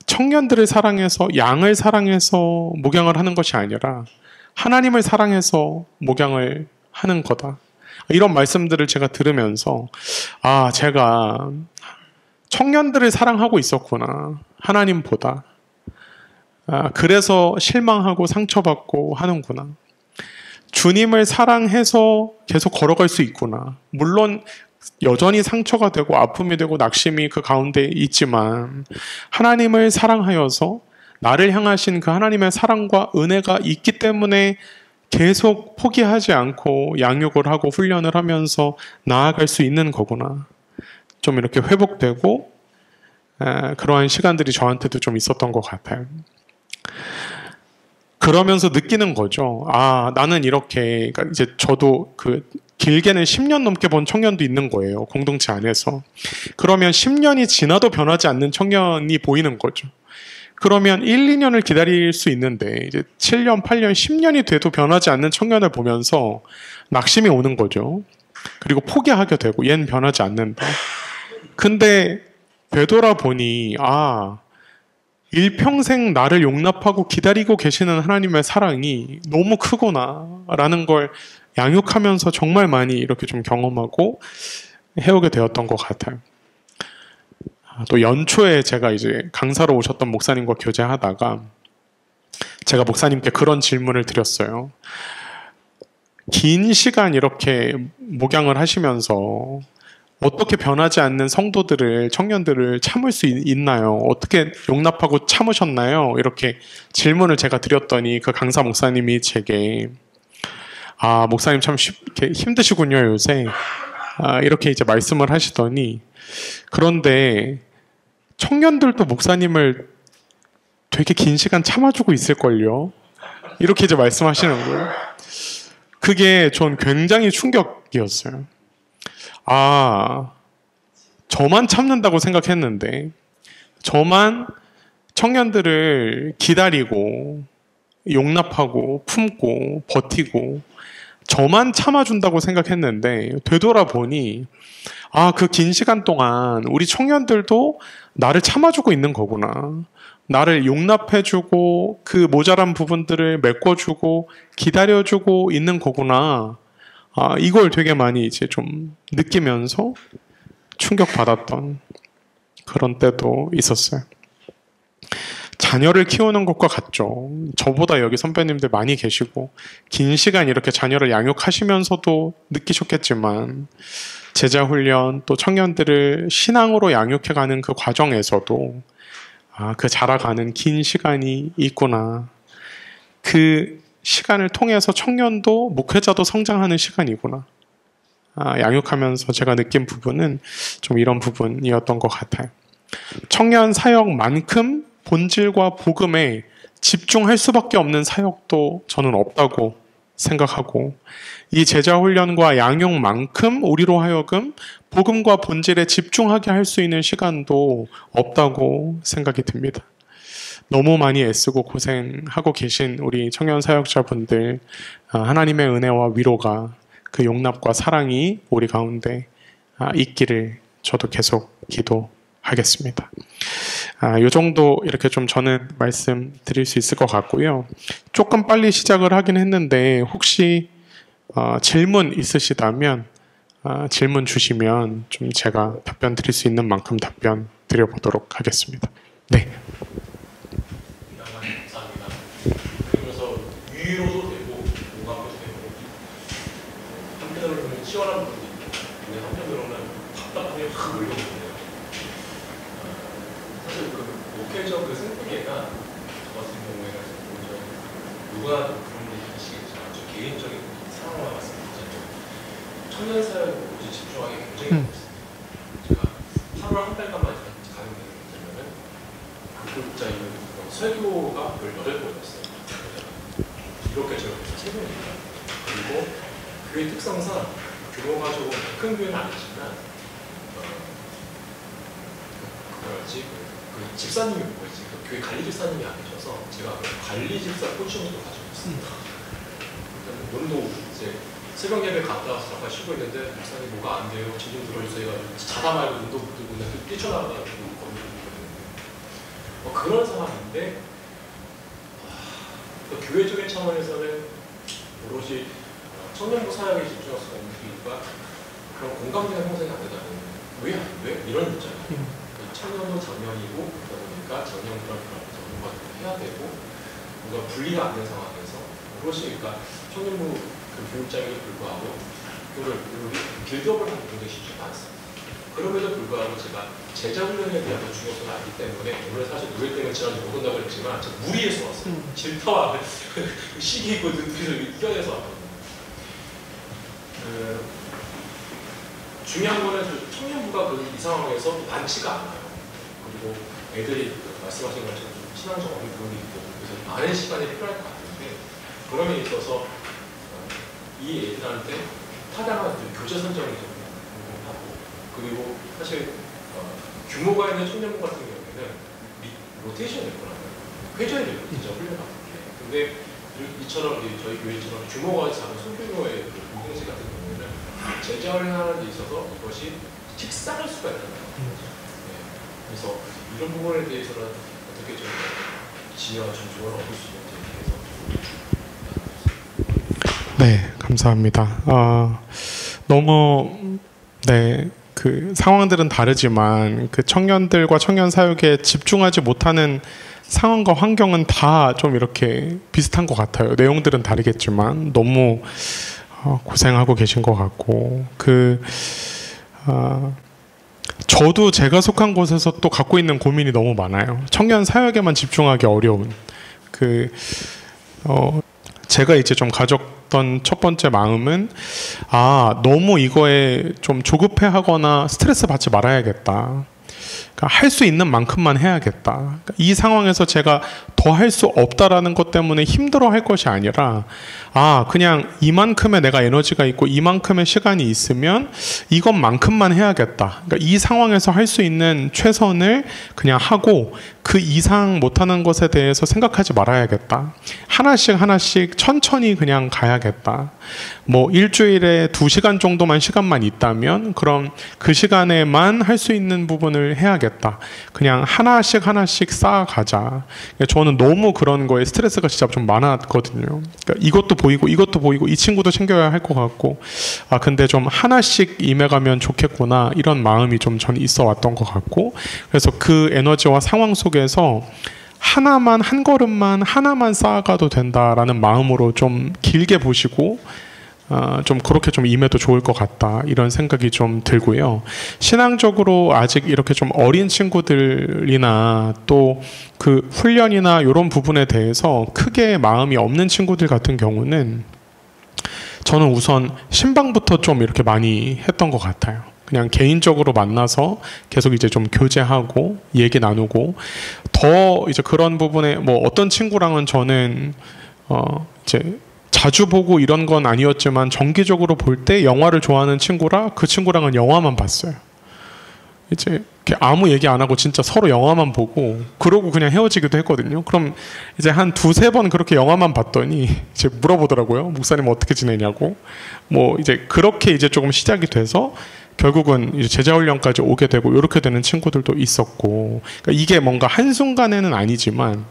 청년들을 사랑해서 양을 사랑해서 목양을 하는 것이 아니라 하나님을 사랑해서 목양을 하는 거다. 이런 말씀들을 제가 들으면서 제가 청년들을 사랑하고 있었구나. 하나님보다. 그래서 실망하고 상처받고 하는구나. 주님을 사랑해서 계속 걸어갈 수 있구나. 물론 여전히 상처가 되고 아픔이 되고 낙심이 그 가운데 있지만 하나님을 사랑하여서 나를 향하신 그 하나님의 사랑과 은혜가 있기 때문에 계속 포기하지 않고 양육을 하고 훈련을 하면서 나아갈 수 있는 거구나. 좀 이렇게 회복되고 그러한 시간들이 저한테도 좀 있었던 것 같아요. 그러면서 느끼는 거죠. 나는 이렇게, 그러니까 이제 저도 길게는 10년 넘게 본 청년도 있는 거예요. 공동체 안에서. 그러면 10년이 지나도 변하지 않는 청년이 보이는 거죠. 그러면 1, 2년을 기다릴 수 있는데 이제 7년, 8년, 10년이 돼도 변하지 않는 청년을 보면서 낙심이 오는 거죠. 그리고 포기하게 되고 얘는 변하지 않는다. 근데 되돌아보니 일평생 나를 용납하고 기다리고 계시는 하나님의 사랑이 너무 크구나라는 걸 양육하면서 정말 많이 이렇게 좀 경험하고 해오게 되었던 것 같아요. 또 연초에 제가 이제 강사로 오셨던 목사님과 교제하다가 제가 목사님께 그런 질문을 드렸어요. 긴 시간 이렇게 목양을 하시면서 어떻게 변하지 않는 성도들을, 청년들을 참을 수 있나요? 어떻게 용납하고 참으셨나요? 이렇게 질문을 제가 드렸더니 그 강사 목사님이 제게 목사님 참 이렇게 힘드시군요, 요새. 이렇게 이제 말씀을 하시더니 그런데 청년들도 목사님을 되게 긴 시간 참아주고 있을걸요? 이렇게 이제 말씀하시는 거예요. 그게 전 굉장히 충격이었어요. 저만 참는다고 생각했는데, 저만 청년들을 기다리고, 용납하고, 품고, 버티고, 저만 참아준다고 생각했는데, 되돌아보니, 그 긴 시간 동안 우리 청년들도 나를 참아주고 있는 거구나. 나를 용납해주고, 그 모자란 부분들을 메꿔주고, 기다려주고 있는 거구나. 이걸 되게 많이 이제 좀 느끼면서 충격받았던 그런 때도 있었어요. 자녀를 키우는 것과 같죠. 저보다 여기 선배님들 많이 계시고 긴 시간 이렇게 자녀를 양육하시면서도 느끼셨겠지만 제자 훈련 또 청년들을 신앙으로 양육해가는 그 과정에서도 그 자라가는 긴 시간이 있구나. 그 시간을 통해서 청년도 목회자도 성장하는 시간이구나. 양육하면서 제가 느낀 부분은 좀 이런 부분이었던 것 같아요. 청년 사역만큼 본질과 복음에 집중할 수밖에 없는 사역도 저는 없다고 생각하고 이 제자 훈련과 양육만큼 우리로 하여금 복음과 본질에 집중하게 할 수 있는 시간도 없다고 생각이 듭니다. 너무 많이 애쓰고 고생하고 계신 우리 청년 사역자분들 하나님의 은혜와 위로가 그 용납과 사랑이 우리 가운데 있기를 저도 계속 기도하겠습니다. 이 정도 이렇게 좀 저는 말씀드릴 수 있을 것 같고요. 조금 빨리 시작을 하긴 했는데 혹시 질문 있으시다면 질문 주시면 좀 제가 답변 드릴 수 있는 만큼 답변 드려보도록 하겠습니다. 네. 위로도 되고 공감도 되고 한편으로는 시원한 부분도 있고 근데 한편으로는 답답함이 확 몰려오는데요. 사실 그 목회적 그 생태계가 저 같은 경우에는 누구나 그런 일이 있으시겠지만 저 개인적인 상황만 말씀드리자면 청년 사역에 오직 집중하기 굉장히 어렵습니다. 제가 8월 한 달간만 가는 게 되면은 교육자인 설교가 18번이었어요. 이렇게 저렇게 3명입니다. 그리고 교회 특성상 규모가 조금 큰 교회는 아니지만 그 집사님이 뭐였지? 그 교회 관리 집사님이 안 계셔서 제가 관리 집사 포지션도 가지고 있습니다. 오늘도 이제 새벽 예배 갔다 와서 잠깐 쉬고 있는데 목사님 뭐가 안 돼요? 저 좀 들어주세요. 자다 말고 눈도 못 뜨고 그냥 뛰쳐나가다가 그런 상황인데 교회적인 차원에서는 오롯이 청년부 사역에 집중할 수가 없는 이유가 그런 공감대가 형성이 안 되다 보면 왜? 이런 있잖아요. 청년도 작년이고 그러다 보니까 작년이랑 뭔가 해야 되고 뭔가 분리가 안 된 상황에서 오롯이 그러니까 청년부 그 교육장에도 불구하고 그거를 빌드업을 하는 굉장히 쉽지가 않습니다. 그럼에도 불구하고 제가 제자 훈련에 대한 중요성을 알기 때문에 오늘 사실 노예 때문에 지난주 못 온다고 했지만 제가 무리해서 왔어요. 질타와 시기 있고 눈빛을 이겨내서 왔거든요. 중요한 거는 청년부가 이 상황에서 많지가 않아요. 그리고 애들이 말씀하신 것처럼 신앙적 어린 부분이 있고 그래서 많은 시간이 필요할 것 같은데 그런 데 있어서 이 애들한테 타당한 교재 선정이 좀 궁금하고 그리고 사실 규모가 있는 청년부 같은 경우에는 로테이션이 있거든요. 회전이 되거든요. 진짜 훈련 같은 게. 근데 이처럼 저희 교회처럼 규모가 작은 소규모의 공동체 같은 경우에는 제자 훈련하는 데 있어서 이것이 식상할 수가 있다는 거죠. 네. 그래서 이런 부분에 대해서는 어떻게 좀 지혜와 좀 조언을 얻을 수 있는지 대해서 네, 감사합니다. 너무 그 상황들은 다르지만 그 청년들과 청년 사역에 집중하지 못하는 상황과 환경은 다 좀 이렇게 비슷한 것 같아요. 내용들은 다르겠지만 너무 고생하고 계신 것 같고 저도 제가 속한 곳에서 또 갖고 있는 고민이 너무 많아요. 청년 사역에만 집중하기 어려운 제가 이제 좀 가졌던 첫 번째 마음은 너무 이거에 좀 조급해하거나 스트레스 받지 말아야겠다. 그러니까 할 수 있는 만큼만 해야겠다. 그러니까 이 상황에서 제가 더 할 수 없다라는 것 때문에 힘들어할 것이 아니라 그냥 이만큼의 내가 에너지가 있고 이만큼의 시간이 있으면 이것만큼만 해야겠다. 그러니까 이 상황에서 할 수 있는 최선을 그냥 하고 그 이상 못하는 것에 대해서 생각하지 말아야겠다. 하나씩 천천히 그냥 가야겠다. 뭐 일주일에 2시간 정도만 시간만 있다면 그럼 그 시간에만 할 수 있는 부분을 해야겠다. 그냥 하나씩 쌓아가자. 저는 너무 그런 거에 스트레스가 진짜 좀 많았거든요. 그러니까 이것도 보이고 이 친구도 챙겨야 할 것 같고 근데 좀 하나씩 임해가면 좋겠구나 이런 마음이 좀 저는 있어 왔던 것 같고 그래서 그 에너지와 상황 속에서 한 걸음만 하나만 쌓아가도 된다라는 마음으로 좀 길게 보시고 좀 그렇게 좀 임해도 좋을 것 같다 이런 생각이 좀 들고요. 신앙적으로 아직 이렇게 좀 어린 친구들이나 또 그 훈련이나 이런 부분에 대해서 크게 마음이 없는 친구들 같은 경우는 저는 우선 신방부터 좀 이렇게 많이 했던 것 같아요. 그냥 개인적으로 만나서 계속 이제 좀 교제하고 얘기 나누고 더 이제 그런 부분에 뭐 어떤 친구랑은 저는 이제 자주 보고 이런 건 아니었지만 정기적으로 볼 때 영화를 좋아하는 친구라 그 친구랑은 영화만 봤어요. 이제 아무 얘기 안 하고 진짜 서로 영화만 보고 그러고 그냥 헤어지기도 했거든요. 그럼 이제 한 2-3번 그렇게 영화만 봤더니 이제 물어보더라고요. 목사님 어떻게 지내냐고. 뭐 이제 그렇게 이제 조금 시작이 돼서 결국은 이제 제자훈련까지 오게 되고 이렇게 되는 친구들도 있었고 그러니까 이게 뭔가 한순간에는 아니지만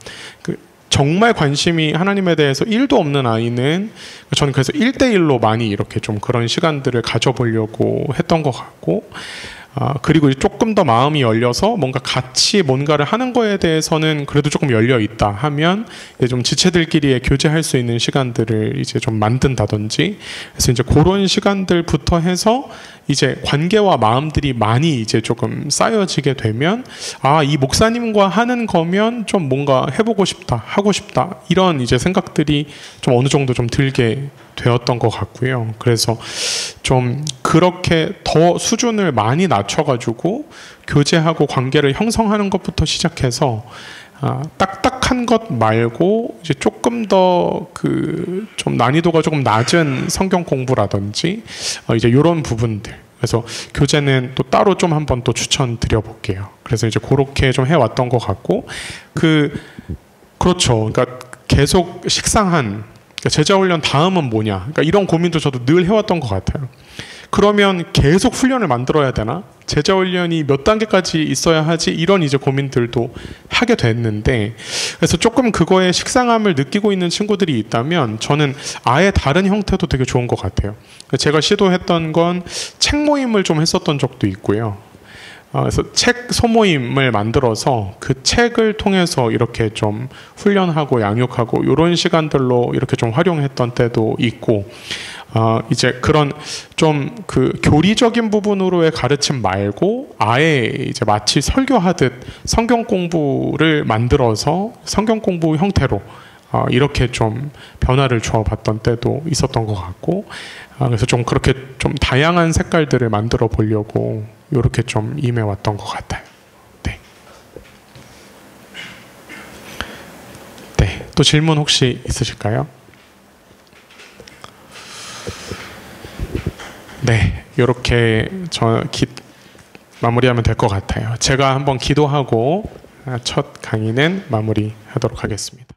정말 관심이 하나님에 대해서 1도 없는 아이는 저는 그래서 1대1로 많이 이렇게 좀 그런 시간들을 가져보려고 했던 것 같고 그리고 조금 더 마음이 열려서 뭔가 같이 뭔가를 하는 거에 대해서는 그래도 조금 열려 있다 하면 이제 좀 지체들끼리 교제할 수 있는 시간들을 이제 좀 만든다든지 그래서 이제 그런 시간들부터 해서 이제 관계와 마음들이 많이 이제 조금 쌓여지게 되면 이 목사님과 하는 거면 좀 뭔가 해보고 싶다, 하고 싶다 이런 이제 생각들이 좀 어느 정도 좀 들게 되었던 것 같고요. 그래서 좀 그렇게 더 수준을 많이 낮춰가지고 교제하고 관계를 형성하는 것부터 시작해서 딱딱한 것 말고 이제 조금 더 좀 난이도가 조금 낮은 성경 공부라든지 이제 이런 부분들. 그래서 교재는 또 따로 좀 한번 또 추천드려 볼게요. 그래서 이제 그렇게 좀 해왔던 것 같고 그렇죠. 그러니까 계속 식상한 제자 훈련 다음은 뭐냐. 그러니까 이런 고민도 저도 늘 해왔던 것 같아요. 그러면 계속 훈련을 만들어야 되나? 제자 훈련이 몇 단계까지 있어야 하지? 이런 이제 고민들도 하게 됐는데, 그래서 조금 그거에 식상함을 느끼고 있는 친구들이 있다면 저는 아예 다른 형태도 되게 좋은 것 같아요. 제가 시도했던 건 책 모임을 좀 했었던 적도 있고요. 그래서 책 소모임을 만들어서 그 책을 통해서 이렇게 좀 훈련하고 양육하고 이런 시간들로 이렇게 좀 활용했던 때도 있고, 이제 그런 좀 교리적인 부분으로의 가르침 말고 아예 이제 마치 설교하듯 성경 공부를 만들어서 성경 공부 형태로 이렇게 좀 변화를 주어봤던 때도 있었던 것 같고, 그래서 좀 그렇게 좀 다양한 색깔들을 만들어 보려고 이렇게 좀 임해왔던 것 같아요. 네. 네. 또 질문 혹시 있으실까요? 네, 이렇게 마무리하면 될 것 같아요. 제가 한번 기도하고 첫 강의는 마무리하도록 하겠습니다.